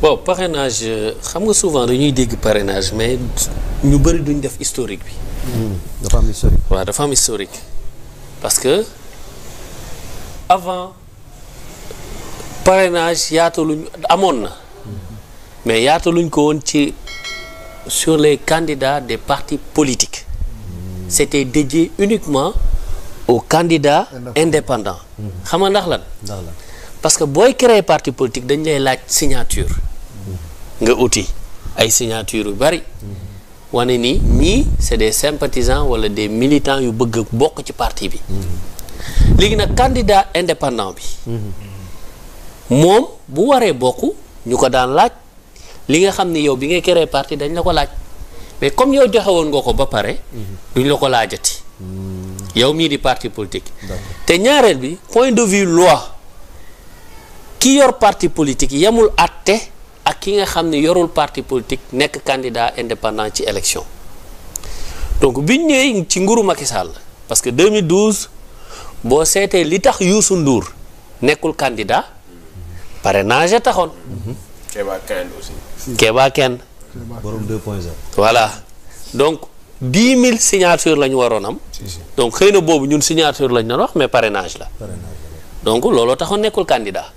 bon parrainage xam nga souvent dañuy dégg parrainage mais ñu bëri duñ def historique bi. dafa am historique. waaw dafa am historique parce que avant parrainage yaataluñ amoon na mais yaataluñ ko woon ci sur les candidats des partis politiques. C'était dédié uniquement aux candidats indépendants. xam nga ndax lan. parce que booy créer parti politique dañ lay laaj signature. nga uti ay signature yu bari. wane ni ñii c'est des sympathisants wala des militants yu bëgg bokk ci parti bi. léegi nag candidat indépendant bi. moom bu waree bokk ñu ko daan laaj li nga xam ni yow bi ngay créer parti dañ la ko laaj mais comme yow joxe woon nga ko ba pare. duñ la ko laajati. yow mii di parti politique. te ñaareel bi point de vue loi ki yor parti politique yemul àtte ak ki nga xam ne yorul parti politique nekk candidat indépendant ci élection donc biñ ñëwee ci nguuru Macky Sall parce que 2012 boo seetee li tax Youssou Ndour nekkul candidat parrainage a taxoon. Kéba Kène aussi. Kéba Kène. borom 2.0. voilà donc 10 000 signatures la ñu waroon am. donc xëy na boobu ñun signature lañ doon wax mais parrainage la. donc looloo taxoon nekkul candidat.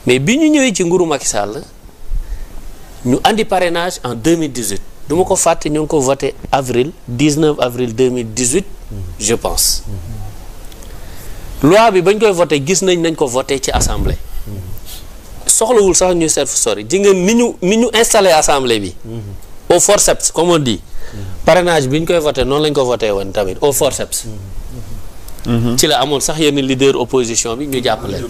mais bi ñu ñëwee ci nguuru Macky Sall ñu andi parrainage en 2018 du ma ko fàtte ñu ngi ko voté avril 19 avril 2018 je pense. loi bi bañ koy voté gis nañ ko voté ci assemblée. soxlawul sax ñu seet fu sori ji ngeen ni ñu installé assemblée bi. au forceps comme on dit. parrainage bi ñu koy voté noonu lañ ko voté woon tamit au forceps. ci la amoon sax yenn leader opposition bi ñu jàppale.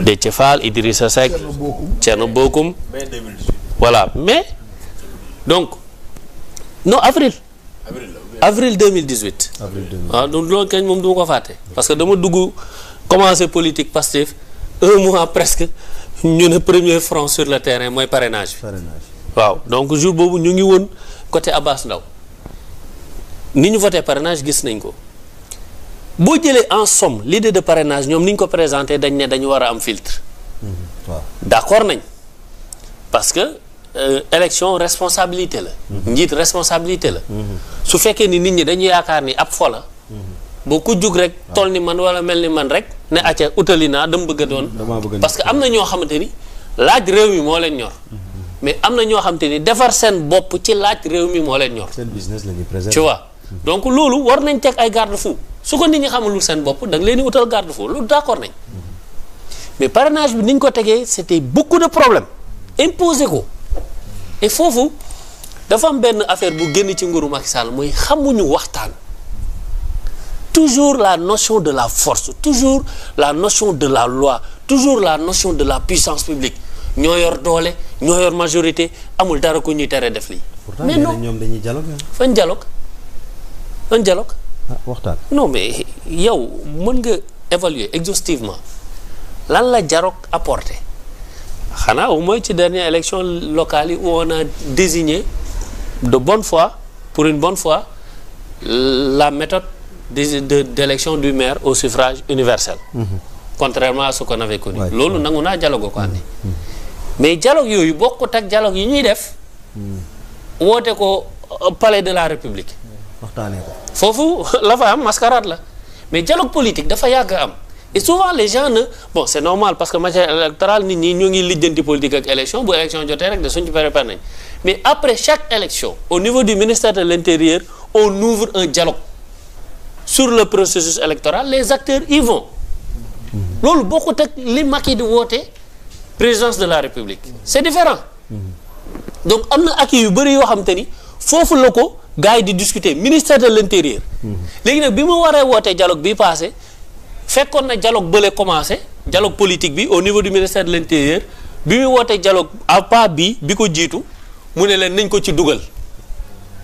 Déthié Fall Idrissa Seck Thierno Bocoum. voilà mais donc non avril 2018. waaw donc loolu kañ moom du ma ko fàtte. parce que dama dugg commencé politique Pastef un mois presque ñu ne premier front sur le terrain mooy parrainage bi. waaw donc jour boobu ñu ngi woon côté Abbas Ndao ni ñu voté parrainage gis nañ ko boo jëlee en somme l'idée de parrainage ñoom ni ñu ko présenté dañ ne dañu war a am filtre. waaw d'accord nañ parce que élection responsabilité la. njiit responsabilité la. su fekkee ni nit ñi dañu yaakaar ni ab fo la. boo ku jug rek toll ni man wala mel ni man rek ne acca utali naa dama bëgg a doon. parce que am na ñoo xamante ni laaj réew mi moo leen ñor. mais am na ñoo xamante ni defar seen bopp ci laaj réew mi moo leen ñor. seen business la ñuy préserver. tu vois donc loolu war nañ teg ay garde-fou su ko nit ñi xamalul seen bopp da nga leen di utal garde-fou loolu d'accord nañ mais parrainage bi ni ñu ko tegee c'était beaucoup de problèmes imposé ko et foofu dafa am benn affaire bu génn ci nguuru Macky Sall mooy xamuñu waxtaan toujours la notion de la force toujours la notion de la loi toujours la notion de la puissance publique ñoo yor doole ñoo yor majorité amul dara ko ñuy tere def lii. mais non ñoom dañuy dialogue. fan dialogue waxtaan. non mais yow mën nga évaluer exhaustivement lan la dialogue apporté xanaa au moins ci dernière élection locale yi où on a désigné de bonne foi pour une bonne fois la méthode d'élection du maire au suffrage universel. Contrairement à ce qu'on avait connu. loolu nangu naa dialogue ko andi. mais dialogue yooyu bokkut ak dialogue yi ñuy def. woote ko palais de la République. waxtaanee ko. foofu la fa am mascarade la mais dialogue politique dafa yàgg am et souvent les gens ne bon c'est normal parce que matière électorale nit ñi ñoo ngi lijjanti politique ak élection bu élection jotee rek de suñ ci préparé nañ mais après chaque élection au niveau du ministère de l'Intérieur on ouvre un dialogue sur le processus électoral les acteurs y vont loolu bokkut ak li Macky di woote présidence de la République c'est différent donc am na acquis yu bëri yoo xam te ni foofu la ko gars yi di discuter ministère de l'Intérieur léegi nag bi mu waree wootee dialogue bi passé fekkoon na dialogue bële commencé dialogue politique bi au niveau du ministère de l'Intérieur bi mu wootee dialogue à part bi ko jiitu mu ne leen nañ ko ci dugal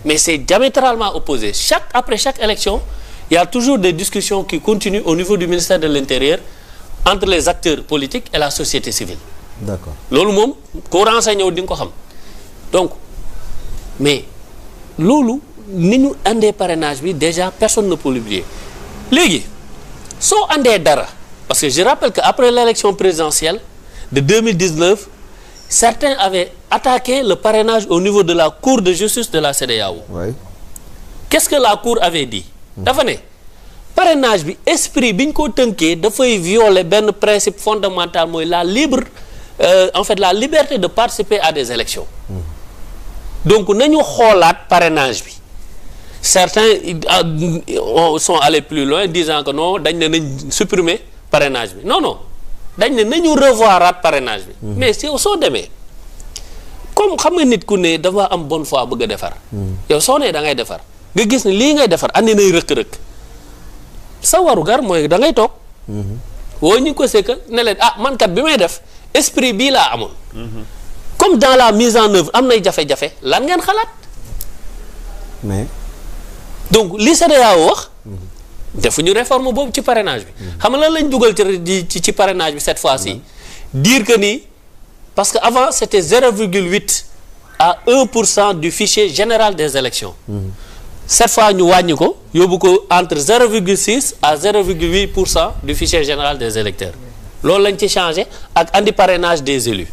mais c'est diamétralement opposé après chaque élection il y a toujours des discussions qui continuent au niveau du ministère de l'Intérieur entre les acteurs politiques et la société civile. D'accord. loolu moom ku renseigné wu di nga ko xam donc mais loolu ni ñu andee parrainage bi déjà personne ne peut l'oublier léegi soo andee dara parce que je rappelle que après l'élection présidentielle de 2019 certains avaient attaqué le parrainage au niveau de la Cour de justice de la CEDEAO. Oui. Qu'est-ce que la Cour avait dit? dafa ne parrainage bi esprit bi ñu ko tënkee dafay violer benn principe fondamental mooy la la liberté de participer à des élections. Donc nañu xoolaat parrainage bi. Certains sont allés plus loin disant que non dañ ne nañ supprimer parrainage bi non dañ ne nañu revoiraat parrainage bi. mais soo demee comme xam nga nit ku ne dafa am bonne foi bëgg a defar. yow soo nee da ngay defar nga gis ne lii ngay defar andi nay rëkk-rëkk sa warugar mooy da ngay toog. woo ñu ko c'est que ne leen man kat bi may def esprit bii laa amoon. comme dans la mise en œuvre am nay jafe-jafe lan ngeen xalaat. mais. donc li CEDEAO wax. defuñu réforme boobu ci parrainage bi. xam nga lan lañ dugal ci parrainage bi cette fois-ci. dire que ni parce que avant c'était 0,8 à 1% du fichier général des élections. Cette fois ñu wàññi ko yóbbu ko entre 0,6 à 0,8% du fichier général des électeurs loolu lañ ci changé ak andi parrainage des élus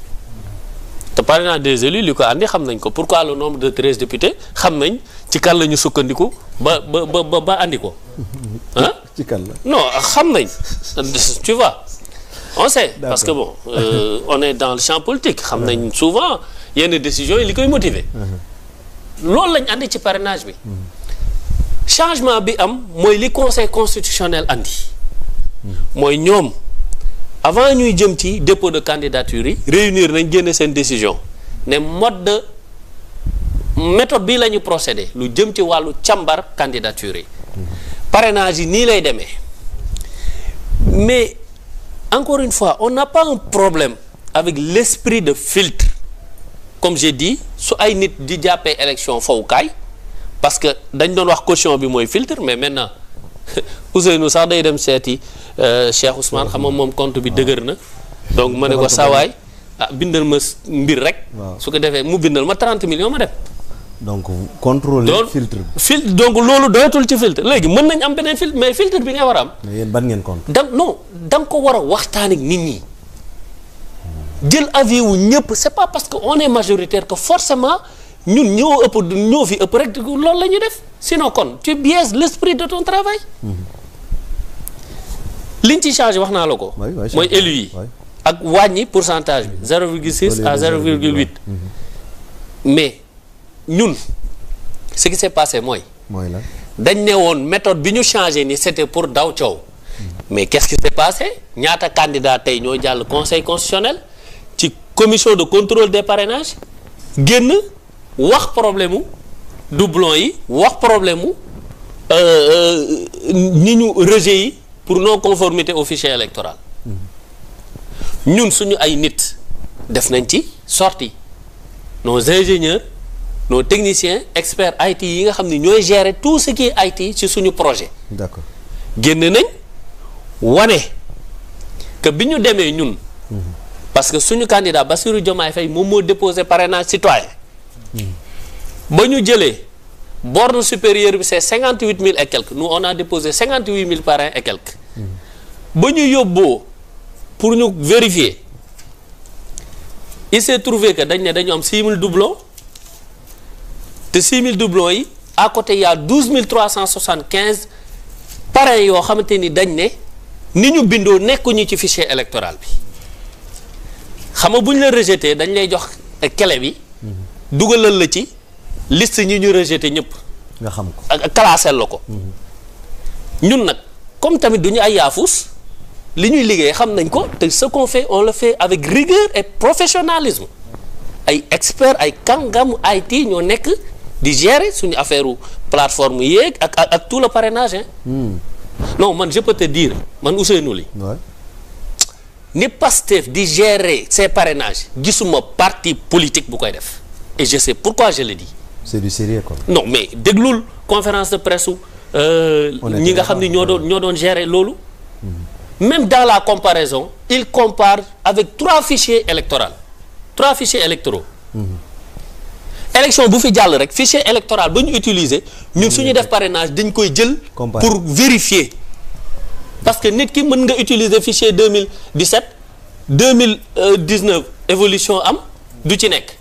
te parrainage des élus li ko andi xam nañ ko pourquoi le nombre de 13 députés xam nañ ci kan la ñu sukkandiku ba andi ko ah. ci kan la non xam nañ tu vois on sait. Parce que bon on est dans le champ politique xam nañ souvent yenn décisions yi li koy motiver. loolu lañ andi ci parrainage bi. changement bi am mooy li conseil constitutionnel andi. mooy ñoom avant ñuy jëm ci dépôt de candidature yi réunir nañ génne seen décision ne méthode bii la ñu procédé lu jëm ci wàllu càmbar candidature yi. parrainage yi nii lay demee mais encore une fois on n'a pas un problème avec l'esprit de filtre comme j'ai dit su ay nit di jàppee élection fowukaay parce que dañ doon wax caution bi mooy filtre mais maintenant Ousseynou sax day dem seeti Cheikh Ousmane xam nga moom compte bi dëgër na donc ma ne ko sawaay bindal ma mbir rek su ko defee mu bindal ma 30 millions ma dem donc contrôler filtre bi donc loolu doyatul ci filtre léegi mën nañ am beneen filtre mais filtre bi nga war a am mais yéen ban ngeen compte da nga ko war a waxtaan ak nit ñi jël avis wu ñëpp c'est pas parce que on est majoritaire que forcément ñun ñoo fi ëpp rek loolu la ñuy def sinon kon tu biaises l'esprit de ton travail. liñ ci changé wax naa la ko. mooy élu yi. ak wàññi pourcentage bi 0,6 à 0,8. mais ñun ce qui s'est passé mooy la dañ ne woon méthode bi ñu changé ni c'était pour daw coow. mais qu'est-ce qui s'est passé ñaata candidat tey ñoo jàll conseil constitutionnel ci commission de contrôle des parrainages génn wax problème mu doublon yi wax problème mu ni ñu rejet yi pour non conformité au fichier électoral ñun suñu ay nit def nañ ci sortie nos ingénieurs nos techniciens experts IT yi nga xam ne ñooy gérer tout ce qui est IT ci suñu projet. D'accord. génn nañ wane que bi ñu demee ñun. parce que suñu candidat Bassirou Diomaye Faye moom moo déposé parrainage citoyen. ba ñu jëlee borne supérieure bi c'est 58 000 et quelques nous on a déposé 58 000 parrains et quelques. ba ñu yóbboo pour ñu vérifier il s'est trouvé que dañ ne dañu am 6 000 doublons te 6 000 doublons yi à côté il y a 12 375 parrains yoo xamante ni dañ ne ni ñu bindoo nekkuñu ci fichier électoral bi xam nga bu ñu la rejeté dañ lay jox clé bi. dugalal la ci liste ñi ñu rejeté ñëpp. nga xam ko ak classé la ko. ñun nag comme tamit du ñu ay yaafus li ñuy liggéey xam nañ ko te ce qu'on fait on le fait avec rigueur et professionnalisme ay experts ay kàngamu IT ñoo nekk di gérer suñu affaire plateforme yeeg ak tout le parrainage hein. Non man je peux te dire man Ousseynou Ly. ni Pastef di gérer ces parrainages gisuma parti politique bu koy def et je sais pourquoi je le dis. C'est du sérieux quoi. Non mais déglul conférence de presse ñi nga xam ne ñoo doon gérer loolu. Même dans la comparaison il compare avec 3 fichiers électoraux. Élection bu fi jàll rek fichier électoral ba ñu utiliser ñun suñu def parrainage dañ koy jël. pour vérifier parce que nit ki mën nga utiliser fichier 2017 2019 évolution am du ci nekk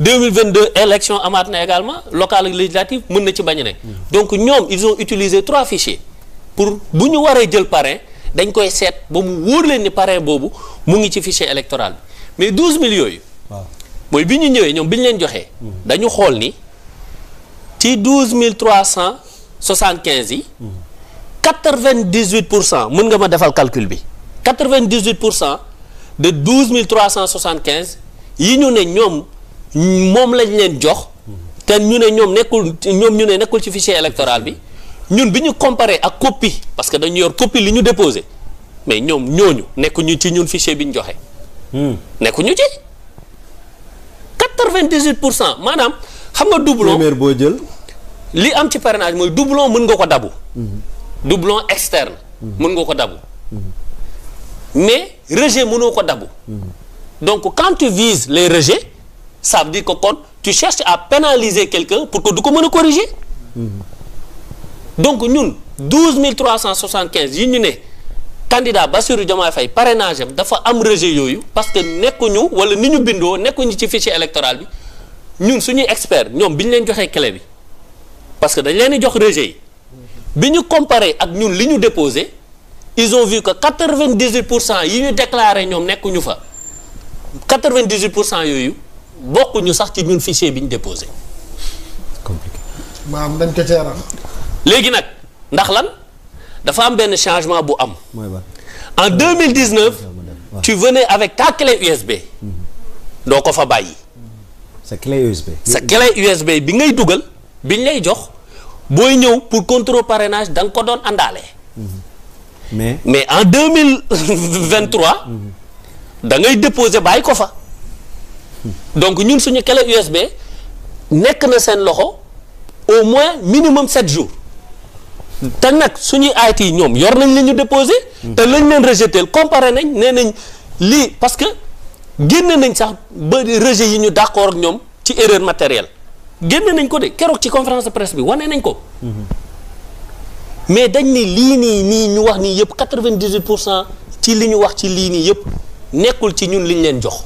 2022 élection amaat na également locale ak législative mën na ci bañ a nekk. donc ñoom ils ont utilisé 3 fichiers pour bu ñu waree jël parrain dañ koy seet ba mu wóor leen ni parrain boobu mu ngi ci fichier électoral bi mais 12000 yooyu. mooy bi ñu ñëwee ñoom bi ñu leen joxee. dañu xool ni ci 12375 yi. 98% mën nga ma defal calcul bi 98% de 12375 yi ñu ne ñoom moom lañ leen jox. te ñu ne ñoom nekkul ci fichier électoral bi ñun bi ñu comparé ak copie parce que dañu yor copie li ñu déposé mais ñoom ñooñu nekkuñu ci ñun fichier bi ñu joxe. nekkuñu ci 98% maanaam xam nga doublon première boo jël. li am ci parrainage mooy doublon mën nga ko dabu. doublon externe. mën nga ko dabu. mais rejet mënoo ko dabu. donc quand tu vises les rejets ça veut dire que kon tu cherches à pénaliser quelqu'un pour que du ko mën a corriger. donc ñun 12375 yi ñu ne candidat Bassirou Diomaye Faye parrainage am dafa am rejet yooyu parce que nekkuñu wala ni ñu bindoo nekkuñu ci fichier électoral bi ñun suñuy expert ñoom bi ñu leen joxee clé bi parce que dañ leen di jox rejet yi bi ñu comparé ak ñun li ñu déposé ils ont vu que 98% yi ñu déclaré ñoom nekkuñu fa 98% yooyu bokkuñu sax ci ñun fichier bi ñu déposé. compliqué. maam dañ ko ceeral. léegi nag ndax lan dafa am benn changement bu am. mooy ba en 2019 tu venais avec ta clé USB. doo ko fa bàyyi. sa clé USB. sa clé USB bi ngay dugal biñ lay jox booy ñëw pour contrôle parrainage da nga ko doon àndaale. mais en 2023. da ngay déposer bàyyi ko fa. donc ñun suñu clé USB nekk na seen loxo au moins minimum 7 jours. te nag suñuy IT ñoom yor nañ li ñu déposé. te lañ leen rejeté comparé nañ nee nañ lii parce que génne nañ sax ba rejet yi ñu d'accord ak ñoom ci erreur matérielle génne nañ ko de keroog ci conférence de presse bi wane nañ ko. mais dañ ni lii nii ñu wax nii yëpp 98% ci li ñu wax ci lii nii yëpp nekkul ci ñun liñ leen jox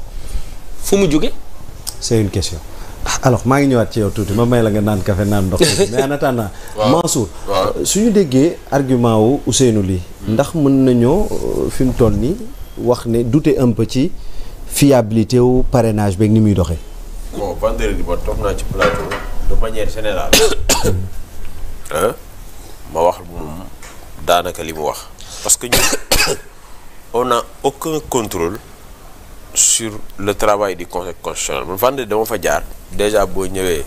fu mu jóge. c'est une question. alors maa ngi ñëwaat ci yow tuuti ma may la nga naan café naan ndox mais en attendant Mansour suñu déggee argument wu Ousseynou Ly ndax mën nañoo fi mu toll nii wax ne douter un peu ci fiabilité wu parrainage beeg ni muy doxee. bon vendredi ba toog naa ci plateau de manière générale ma wax moom daanaka li mu wax parce que ñun on n'a aucun contrôle sur le travail du conseil constitutionnel man vendredi dama fa jaar déjà boo ñëwee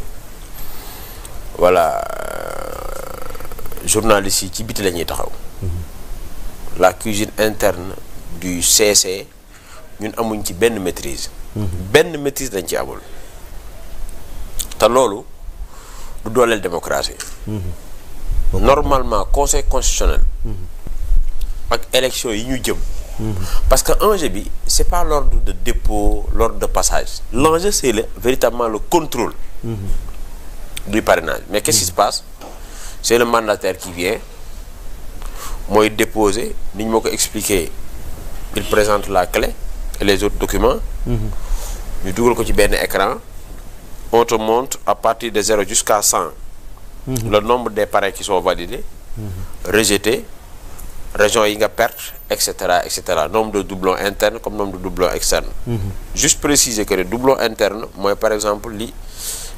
voilà journalistes yi ci biti la ñuy taxaw la cuisine interne du CC ñun amuñ ci benn maîtrise benn maîtrise lañ ci amul te loolu du dooleel démocratie normalement conseil constitutionnel ak élection yi ñu jëm parce que enjeu bi c'est pas l'ordre de dépôt l'ordre de passage l'enjeu c'est véritablement le contrôle du parrainage mais qu'est-ce qui se passe c'est le mandataire qui vient mooy déposer ni ñu ma ko expliquer il présente la clé et les autres documents ñu dugal ko ci benn écran on te montre à partir de 0 jusqu'à 100 le nombre des parrains qui sont validés rejetés région yi nga perte et cetera nombre de doublons internes comme nombre de doublons externes juste préciser que le doublon interne mooy par exemple li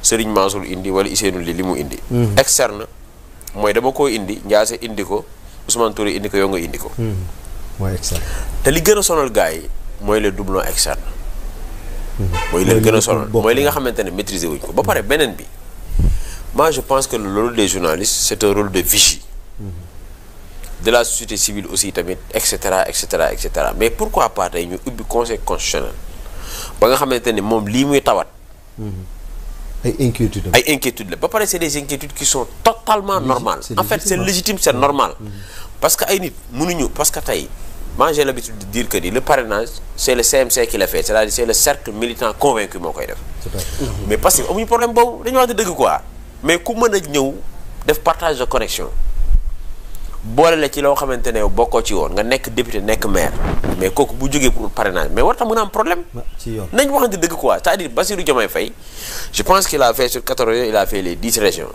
Serigne Mansour indi wala Ousseynou li mu indi externe mooy dama koo indi Ndiasse indi ko Ousmane Touré indi ko yow nga indi ko mooy externe te li gën a sonal gars yi mooy les doublons externes mooy leen gën a sonal mooy li nga xamante ne maîtriser wuñ ko ba pare beneen bi moi je pense que le rôle des journalistes c'est un rôle de vigie de la société civile aussi tamit et cetera mais pourquoi pas tey ñu ubbi conseil constitutionnel ba nga xamante ne moom lii muy tawat ay inquiétudes la ba pare c'est des inquiétudes qui sont totalement normales en fait c'est légitime c'est normal parce que ay nit mënuñu parce que tey moi j'ai l'habitude de dire que le parrainage c'est le CMC qui l'a fait c'est-à-dire c'est le cercle militant convaincu moo koy def mais parce que amuñu problème boobu dañu wax dëgg quoi mais ku mën a ñëw def partage de connexion boole la ci loo xamante ne bokkoo ci woon nga nekk député nekk maire mais kooku bu jógee pour parrainage mais war tax mën a am problème. ci yoon nañ waxante dëgg quoi c'est-à-dire Bassirou Diomaye Faye je pense qu'il a fait sur 14 régions il a fait les 10 régions.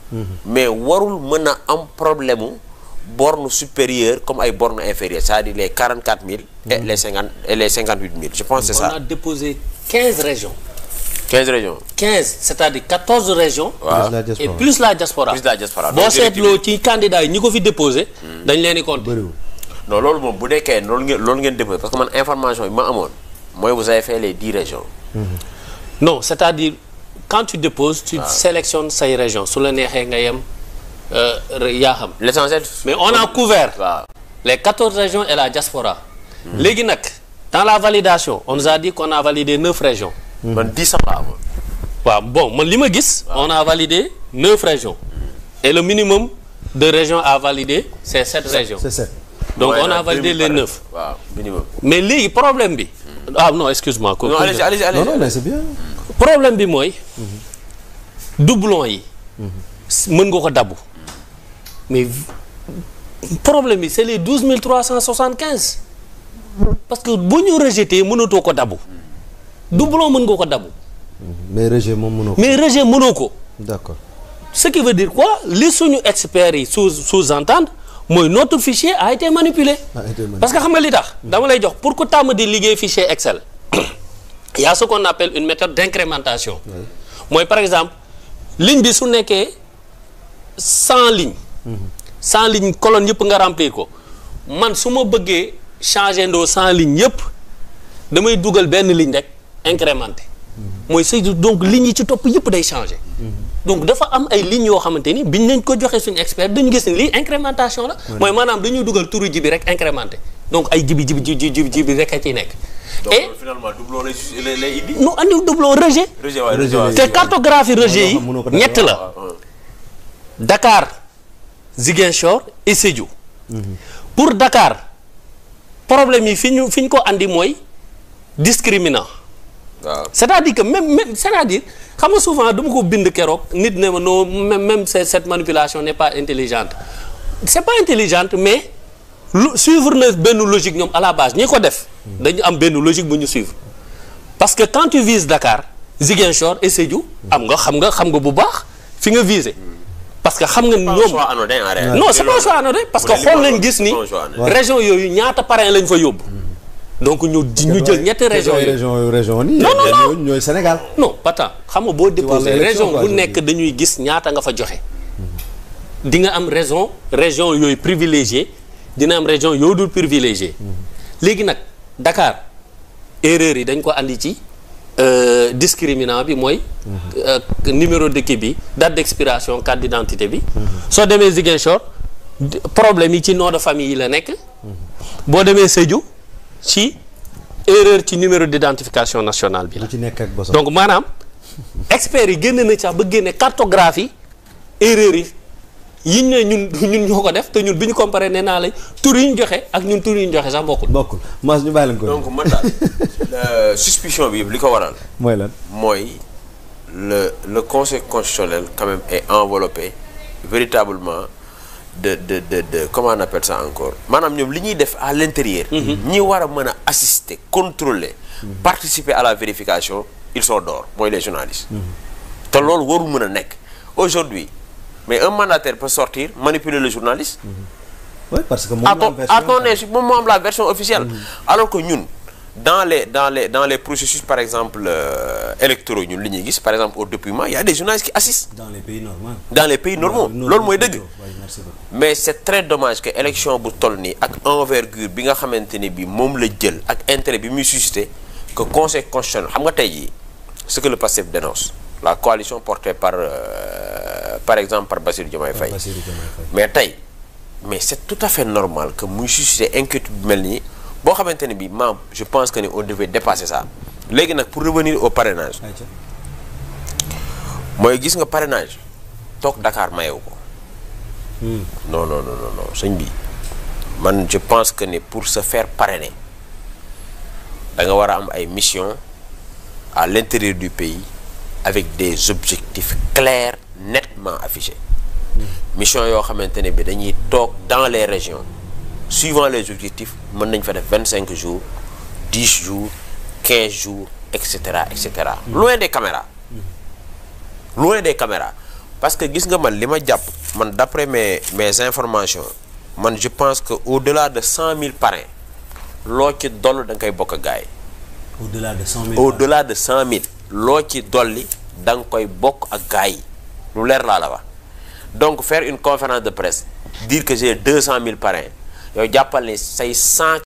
mais warul mën a am problème mu borne supérieure comme ay borne inférieure c'est-à-dire les 44 000. et les 58 000 je pense que c'est ça. On a déposé 15 régions. 15 régions. 15 c'est-à-dire 14 régions. waaw et plus la diaspora. plus la diaspora. boo seetloo ci candidat yi ñi ko fi déposé. dañ leen di compter. bëriwul. non loolu moom bu nekkee loolu ngeen déposé parce que man information yi ma amoon mooy vous avez fait les 10 régions. non c'est-à-dire quand tu déposes. tu sélectionnes say régions su la neexee nga yem yaa xam. l'essentiel. mais on a couvert. waaw les 14 régions et la diaspora. léegi nag dans la validation on nous a dit qu'on a validé 9 régions. man 10 laa amoon. waaw bon man li ma gis. on a validé 9 régions. et le minimum de régions à valider c'est 7 régions. c'est ça. donc Ouais, on a validé les 9. waaw minimum. mais léegi problème bi. ah non excuse-moi. non allez-y. non non mais c'est bien. problème bi mooy. doublon yi. mën nga ko dabu. mais problème bi c'est les 12 375. parce que bu ñu rejeté mënatoo ko dabu. doublon mën nga ko dabu. mais rejet moom mënoo ko. mais rejet mënoo ko. d'accord. ce qui veut dire quoi li suñu experts yi sous-entendre mooy notre fichier a été manipulé. parce que xam nga li tax. dama lay jox pour que tàmm di liggéey fichier Excel. il y a ce qu'on appelle une méthode d'incrémentation. mooy par exemple ligne bi su nekkee 100 lignes. 100 lignes colonne yëpp nga remplir ko man su ma bëggee changer ndoo 100 lignes yëpp damay dugal benn ligne rek incrémenter. mooy c'est donc lignes yi ci topp yëpp day changer. donc dafa am ay lignes yoo xamante ni biñ nañ ko joxe suñu expert dañu gis ni lii incrémentation la. mooy maanaam dañuy dugal turu ji bi rek incrémenté donc ay jibi rek a ciy nekk. et donc finalement doublon lay indi. nu andi doublon rejet. te cartographie rejet yi ñett la. Dakar Ziguinchor et Sédhiou. pour Dakar problème yi fi ñu ko andi mooy discriminant. waaw c'est-à-dire que même c'est-à-dire xam nga souvent dama ko bind keroog nit ne ma non même cette manipulation n'est pas intelligente c'est pas intelligente mais suivre na benn logique ñoom à la base ñi ko def dañu am benn logique bu ñu suivre parce que quand tu vises Dakar Ziguinchor et Sédhiou xam nga bu baax fi nga viser parce que xam nga ñoom non c'est pas un choix anodin parce que xool nañ gis ni région yooyu ñaata parrain lañ fa yóbbu. donc ñu jël ñetti régions yi région nii. non ñooy Sénégal. non pas tant xam nga boo déposé région bu nekk dañuy gis ñaata nga fa joxe. di nga am région yooyu privilégié dina am région yoo dul privilégié. léegi nag Dakar erreur yi dañ ko andi ci discriminant bi mooy. numéro de kii bi date d'expiration carte d'identité bi. soo demee Ziguinchor problème yi ci nom de famille yi la nekk. boo demee Sédhiou. ci erreur ci numéro d'identification nationale bi la. ci nekk ak bosam. donc maanaam experts yi génn na sax ba génne cartographie erreur yi yiñ ne ñun ñoo ko def te ñun bi ñu comparé nee naa lañ tur yi ñu joxe ak ñun tur yi ñu joxe sax bokkul. Mass ñu bàyyi leen ko. donc man daal suspicion bi li ko waral. mooy lan mooy le conseil constitutionnel quand même est enveloppé véritablement. de comment on appelle ça encore maanaam ñoom li ñuy def à l'intérieur. ñi war a mën a assister contrôler. participer à la vérification ils sont dehors mooy les journalistes. te loolu warul mën a nekk aujourd'hui mais un mandataire peut sortir manipuler le journaliste. oui parce que moom moo am la version officielle. alors que ñun dans les processus par exemple électoraux ñun li ñuy gis par exemple au dépouillement il y a des journalistes qui assistent. dans les pays normaux. loolu mooy dëgg. mais c'est très dommage que élection bu toll nii ak envergure bi nga xamante ne bi moom la jël ak intérêt bi muy suscité que conseil constitutionnel xam nga tey jii ce que le PASTEF dénonce la coalition portée par exemple par Bassirou Diomaye Faye. mais c'est tout à fait normal que muy suscité inquiétude bu mel nii boo xamante ne bi je pense que ni on devait dépasser ça léegi nag pour revenir au parrainage mooy gis nga parrainage toog Dakar mayewu ko. non sëñ bi man je pense que ne pour se faire parrainer da nga war a am ay missions à l'intérieur du pays avec des objectifs clairs nettement affichés mission yoo xamante ne bi dañuy toog dans les régions suivant les objectifs mën nañ fa def 25 jours 10 jours 15 jours et cetera et cetera. loin des caméras. loin des caméras parce que gis nga man li ma jàpp man d'après mes informations man je pense que au-delà de 100 000 parrains loo ci dolli da nga koy bokk ak gars yi. au-delà de 100 000 au-delà de 100 000 loo ci dolli da nga koy bokk ak gars yi lu leer laa la wax donc faire une conférence de presse dire que j'ai 200 000 parrains yow jàppal ni say 100